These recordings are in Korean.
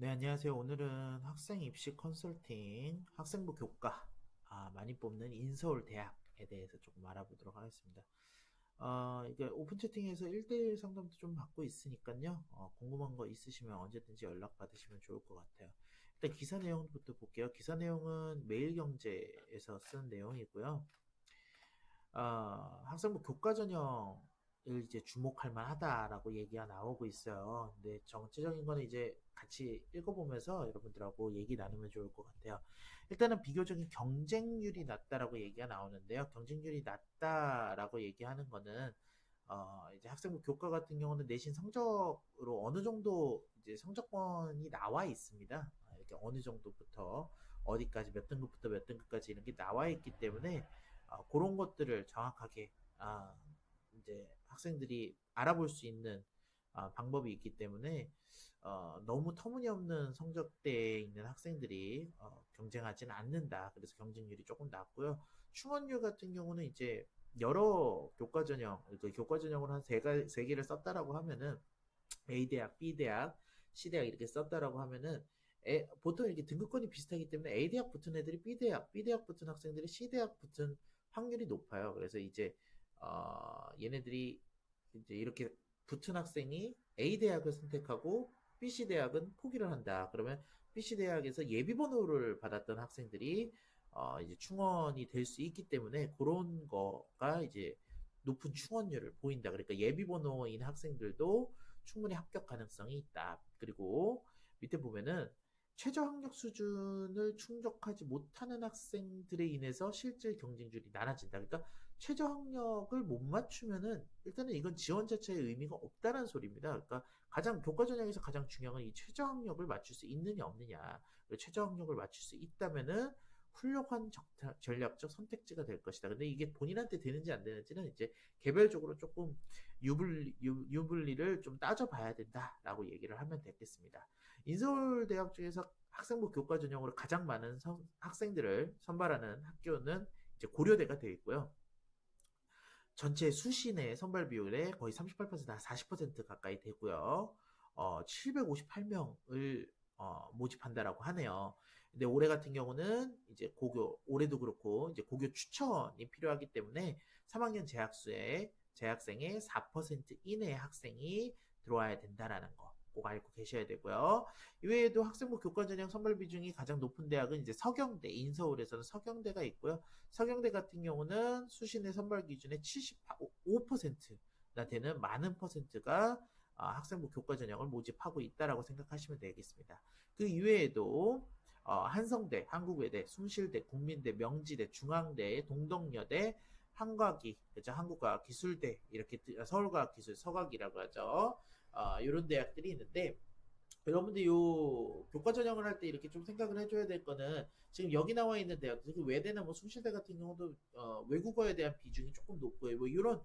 네, 안녕하세요. 오늘은 학생 입시 컨설팅, 학생부 교과, 많이 뽑는 인서울 대학에 대해서 조금 알아보도록 하겠습니다. 이게 오픈 채팅에서 1대1 상담도 좀 받고 있으니까요. 궁금한 거 있으시면 언제든지 연락 받으시면 좋을 것 같아요. 일단 기사 내용부터 볼게요. 기사 내용은 매일경제에서 쓴 내용이고요. 학생부 교과 전형을 이제 주목할 만하다라고 얘기가 나오고 있어요. 근데 정치적인 거는 이제 같이 읽어보면서 여러분들하고 얘기 나누면 좋을 것 같아요. 일단은 비교적인 경쟁률이 낮다라고 얘기가 나오는데요. 경쟁률이 낮다라고 얘기하는 거는 이제 학생부 교과 같은 경우는 내신 성적으로 어느 정도 이제 성적권이 나와 있습니다. 이렇게 어느 정도부터 어디까지 몇 등급부터 몇 등급까지 이런 게 나와 있기 때문에 그런 것들을 정확하게 이제 학생들이 알아볼 수 있는 방법이 있기 때문에 너무 터무니없는 성적대에 있는 학생들이 경쟁하지는 않는다. 그래서 경쟁률이 조금 낮고요. 충원율 같은 경우는 이제 여러 교과 전형, 그 교과 전형으로 한 세 개를 썼다라고 하면은 A 대학, B 대학, C 대학 이렇게 썼다라고 하면은 보통 이렇게 등급권이 비슷하기 때문에 A 대학 붙은 애들이 B 대학, B 대학 붙은 학생들이 C 대학 붙은 확률이 높아요. 그래서 이제 얘네들이 이제 이렇게 붙은 학생이 A 대학을 선택하고 BC 대학은 포기를 한다. 그러면 BC 대학에서 예비 번호를 받았던 학생들이 이제 충원이 될 수 있기 때문에 그런 거가 이제 높은 충원율을 보인다. 그러니까 예비 번호인 학생들도 충분히 합격 가능성이 있다. 그리고 밑에 보면은 최저 학력 수준을 충족하지 못하는 학생들에 인해서 실질 경쟁률이 낮아진다. 그러니까 최저 학력을 못 맞추면은 일단은 이건 지원 자체의 의미가 없다는 소리입니다. 그러니까 가장 교과 전형에서 가장 중요한 건 이 최저 학력을 맞출 수 있느냐 없느냐. 최저 학력을 맞출 수 있다면은 훌륭한 전략적 선택지가 될 것이다. 근데 이게 본인한테 되는지 안 되는지는 이제 개별적으로 조금 유불리를 좀 따져봐야 된다라고 얘기를 하면 되겠습니다. 인서울대학 중에서 학생부 교과 전형으로 가장 많은 학생들을 선발하는 학교는 이제 고려대가 되어 있고요. 전체 수시내 선발 비율의 거의 38%, 40% 가까이 되고요. 758명을 모집한다라고 하네요. 근데 올해 같은 경우는 이제 올해도 그렇고 이제 고교 추천이 필요하기 때문에 3학년 재학생의 4% 이내의 학생이 들어와야 된다라는 거 꼭 알고 계셔야 되고요. 이외에도 학생부 교과 전형 선발 비중이 가장 높은 대학은 이제 서경대, 인서울에서는 서경대가 있고요. 서경대 같은 경우는 수시내 선발 기준의 75%나 되는 많은 퍼센트가 학생부 교과 전형을 모집하고 있다라고 생각하시면 되겠습니다. 그 이외에도 한성대, 한국외대, 숭실대, 국민대, 명지대, 중앙대, 동덕여대, 한과기, 그죠? 한국과학기술대 이렇게 서울과학기술 서각이라고 하죠. 이런 대학들이 있는데 여러분들 요 교과 전형을 할 때 이렇게 좀 생각을 해줘야 될 거는 지금 여기 나와 있는 대학들, 그 외대나 뭐 숭실대 같은 경우도 외국어에 대한 비중이 조금 높고요. 뭐 이런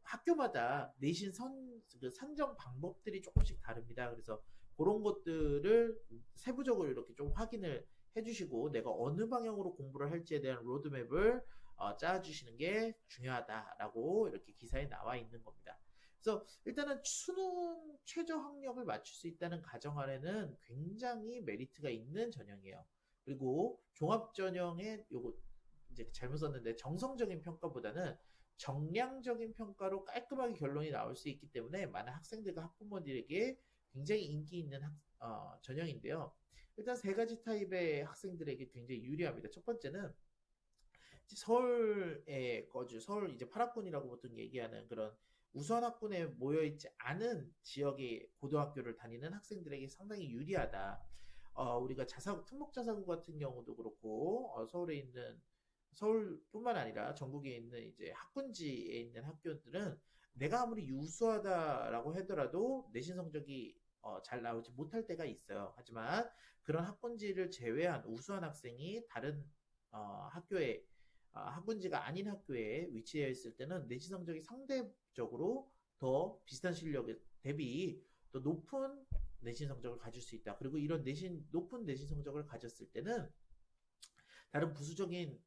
학교마다 내신 그 선정 방법들이 조금씩 다릅니다. 그래서 그런 것들을 세부적으로 이렇게 좀 확인을 해주시고 내가 어느 방향으로 공부를 할지에 대한 로드맵을 짜주시는 게 중요하다라고 이렇게 기사에 나와 있는 겁니다. 그래서 일단은 수능 최저 학력을 맞출 수 있다는 가정 아래는 굉장히 메리트가 있는 전형이에요. 그리고 종합 전형에 요거 이제 잘못 썼는데 정성적인 평가보다는 정량적인 평가로 깔끔하게 결론이 나올 수 있기 때문에 많은 학생들과 학부모들에게 굉장히 인기 있는 전형인데요. 일단 세 가지 타입의 학생들에게 굉장히 유리합니다. 첫 번째는 서울에 서울 이제 8학군이라고 보통 얘기하는 그런 우수한 학군에 모여있지 않은 지역의 고등학교를 다니는 학생들에게 상당히 유리하다. 우리가 특목자사고 같은 경우도 그렇고, 서울뿐만 아니라 전국에 있는 이제 학군지에 있는 학교들은 내가 아무리 유수하다라고 하더라도 내신 성적이 잘 나오지 못할 때가 있어요. 하지만 그런 학군지를 제외한 우수한 학생이 다른 학교에 학군지가 아닌 학교에 위치해 있을 때는 내신 성적이 상대적으로 더 비슷한 실력 대비 더 높은 내신 성적을 가질 수 있다. 그리고 이런 높은 내신 성적을 가졌을 때는 다른 부수적인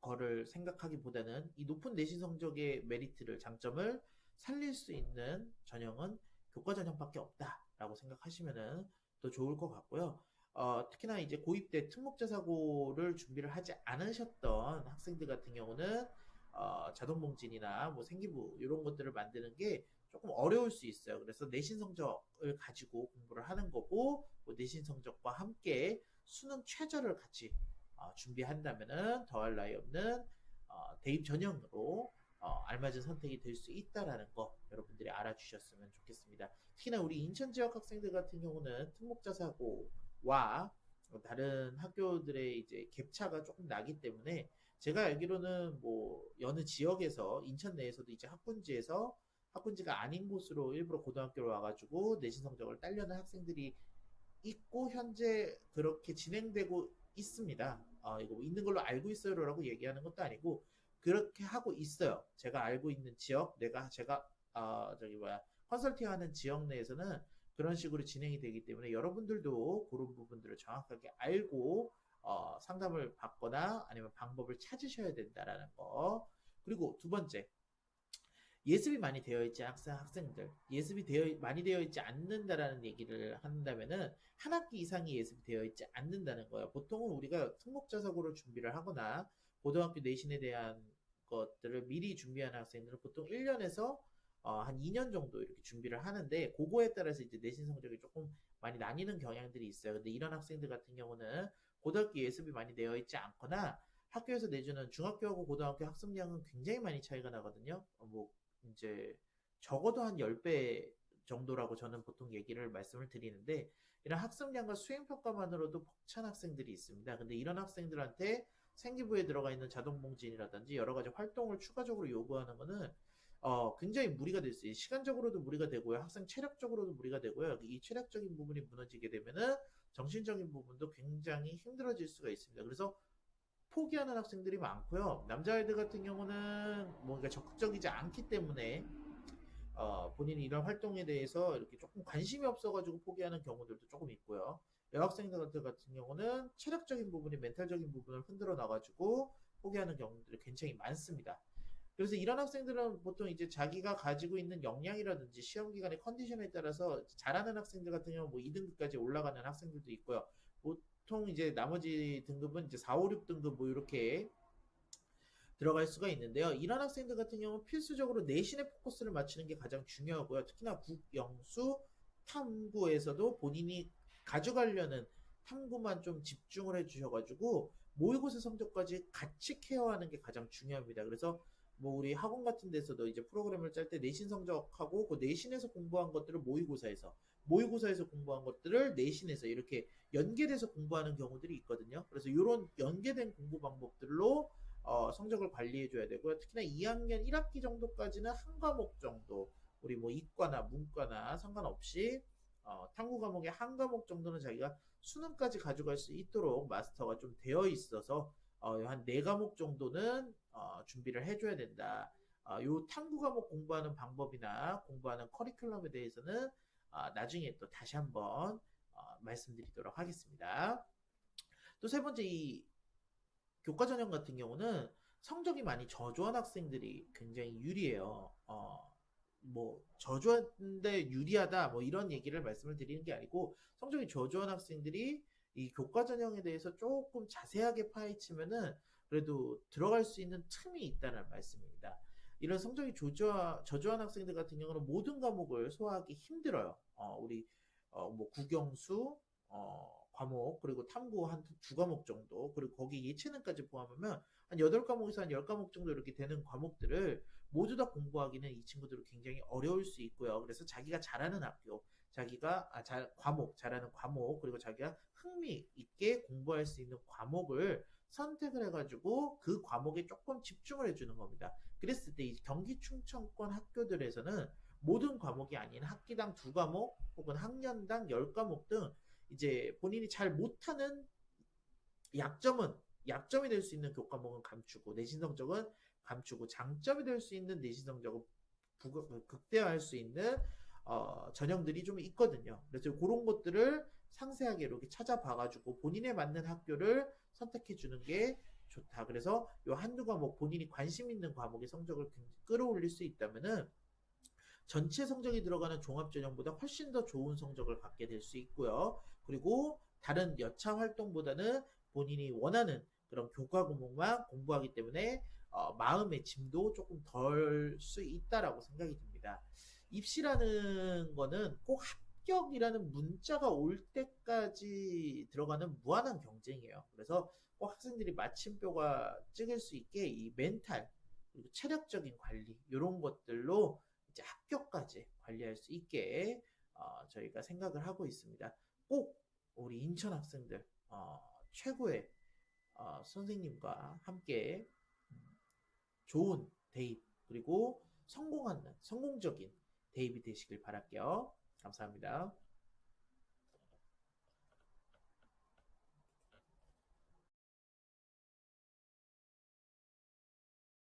거를 생각하기보다는 이 높은 내신 성적의 메리트를 장점을 살릴 수 있는 전형은 교과 전형밖에 없다라고 생각하시면은 더 좋을 것 같고요. 특히나 이제 고2 때 특목자 사고를 준비를 하지 않으셨던 학생들 같은 경우는 자동봉진이나 뭐 생기부 이런 것들을 만드는 게 조금 어려울 수 있어요. 그래서 내신 성적을 가지고 공부를 하는 거고, 뭐 내신 성적과 함께 수능 최저를 같이 준비한다면은 더할 나위 없는 대입 전형으로 알맞은 선택이 될 수 있다라는 거 여러분들이 알아주셨으면 좋겠습니다. 특히나 우리 인천 지역 학생들 같은 경우는 특목자 사고와 다른 학교들의 이제 갭차가 조금 나기 때문에 제가 알기로는 뭐 여느 지역에서 인천 내에서도 이제 학군지가 아닌 곳으로 일부러 고등학교를 와가지고 내신 성적을 딸려는 학생들이 있고 현재 그렇게 진행되고 있습니다. 이거 뭐 있는 걸로 알고 있어요라고 얘기하는 것도 아니고 그렇게 하고 있어요. 제가 알고 있는 지역, 제가 저기 뭐야 컨설팅하는 지역 내에서는 그런 식으로 진행이 되기 때문에 여러분들도 그런 부분들을 정확하게 알고 상담을 받거나 아니면 방법을 찾으셔야 된다라는 거. 그리고 두 번째, 예습이 많이 되어 있지 학생들 예습이 많이 되어 있지 않는다라는 얘기를 한다면은 한 학기 이상이 예습이 되어 있지 않는다는 거예요. 보통은 우리가 특목자사고를 준비를 하거나 고등학교 내신에 대한 것들을 미리 준비하는 학생들은 보통 1년에서 한 2년 정도 이렇게 준비를 하는데 그거에 따라서 이제 내신 성적이 조금 많이 나뉘는 경향들이 있어요. 근데 이런 학생들 같은 경우는 고등학교 예습이 많이 되어 있지 않거나 학교에서 내주는 중학교하고 고등학교 학습량은 굉장히 많이 차이가 나거든요. 뭐 이제 적어도 한 10배 정도라고 저는 보통 얘기를 말씀을 드리는데 이런 학습량과 수행평가만으로도 벅찬 학생들이 있습니다. 근데 이런 학생들한테 생기부에 들어가 있는 자동봉진이라든지 여러 가지 활동을 추가적으로 요구하는 거는 굉장히 무리가 될 수 있어요. 시간적으로도 무리가 되고요. 학생 체력적으로도 무리가 되고요. 이 체력적인 부분이 무너지게 되면은 정신적인 부분도 굉장히 힘들어질 수가 있습니다. 그래서 포기하는 학생들이 많고요. 남자아이들 같은 경우는 뭔가 적극적이지 않기 때문에 본인이 이런 활동에 대해서 이렇게 조금 관심이 없어가지고 포기하는 경우들도 조금 있고요. 여학생들 같은 경우는 체력적인 부분이 멘탈적인 부분을 흔들어 놔가지고 포기하는 경우들이 굉장히 많습니다. 그래서 이런 학생들은 보통 이제 자기가 가지고 있는 역량이라든지 시험 기간의 컨디션에 따라서 잘하는 학생들 같은 경우는 뭐 2등급까지 올라가는 학생들도 있고요. 보통 이제 나머지 등급은 이제 4, 5, 6등급 뭐 이렇게 들어갈 수가 있는데요. 이런 학생들 같은 경우는 필수적으로 내신에 포커스를 맞추는 게 가장 중요하고요. 특히나 국영수 탐구에서도 본인이 가져가려는 탐구만 좀 집중을 해주셔가지고 모의고사 성적까지 같이 케어하는 게 가장 중요합니다. 그래서 뭐 우리 학원 같은 데서도 이제 프로그램을 짤 때 내신 성적하고 그 내신에서 공부한 것들을 모의고사에서 공부한 것들을 내신에서 이렇게 연계돼서 공부하는 경우들이 있거든요. 그래서 이런 연계된 공부 방법들로 성적을 관리해 줘야 되고요. 특히나 2학년 1학기 정도까지는 한 과목 정도 우리 뭐 이과나 문과나 상관없이 탐구 과목의 한 과목 정도는 자기가 수능까지 가져갈 수 있도록 마스터가 좀 되어 있어서 한 네 과목 정도는 준비를 해줘야 된다. 요 탐구 과목 공부하는 방법이나 공부하는 커리큘럼에 대해서는 나중에 또 다시 한번 말씀드리도록 하겠습니다. 또 세 번째 이 교과 전형 같은 경우는 성적이 많이 저조한 학생들이 굉장히 유리해요. 뭐 저조한데 유리하다 뭐 이런 얘기를 말씀을 드리는 게 아니고 성적이 저조한 학생들이 이 교과 전형에 대해서 조금 자세하게 파헤치면은 그래도 들어갈 수 있는 틈이 있다는 말씀입니다. 이런 성적이 저조한 학생들 같은 경우는 모든 과목을 소화하기 힘들어요. 우리 뭐 국영수 과목 그리고 탐구 한 두 과목 정도 그리고 거기 예체능까지 포함하면 한 8과목에서 한 10과목 정도 이렇게 되는 과목들을 모두 다 공부하기는 이 친구들은 굉장히 어려울 수 있고요. 그래서 자기가 잘하는 학교, 잘하는 과목, 그리고 자기가 흥미 있게 공부할 수 있는 과목을 선택을 해가지고 그 과목에 조금 집중을 해주는 겁니다. 그랬을 때 이 경기 충청권 학교들에서는 모든 과목이 아닌 학기당 두 과목 혹은 학년당 10과목 등 이제 본인이 잘 못하는 약점은 약점이 될 수 있는 교과목은 감추고 내신 성적은 감추고 장점이 될 수 있는 내신 성적은 극대화할 수 있는 전형들이 좀 있거든요. 그래서 그런 것들을 상세하게 이렇게 찾아봐가지고 본인에 맞는 학교를 선택해 주는 게 좋다. 그래서 요 한두 과목 본인이 관심 있는 과목의 성적을 끌어올릴 수 있다면은 전체 성적이 들어가는 종합전형보다 훨씬 더 좋은 성적을 갖게 될 수 있고요. 그리고 다른 여차 활동보다는 본인이 원하는 그런 교과 과목만 공부하기 때문에 마음의 짐도 조금 덜 수 있다라고 생각이 듭니다. 입시라는 거는 꼭 합격이라는 문자가 올 때까지 들어가는 무한한 경쟁이에요. 그래서 꼭 학생들이 마침표가 찍을 수 있게 이 멘탈 그리고 체력적인 관리 이런 것들로 이제 합격까지 관리할 수 있게 저희가 생각을 하고 있습니다. 꼭 우리 인천 학생들 최고의 선생님과 함께 좋은 대입 그리고 성공하는 성공적인 대입이 되시길 바랄게요. 감사합니다.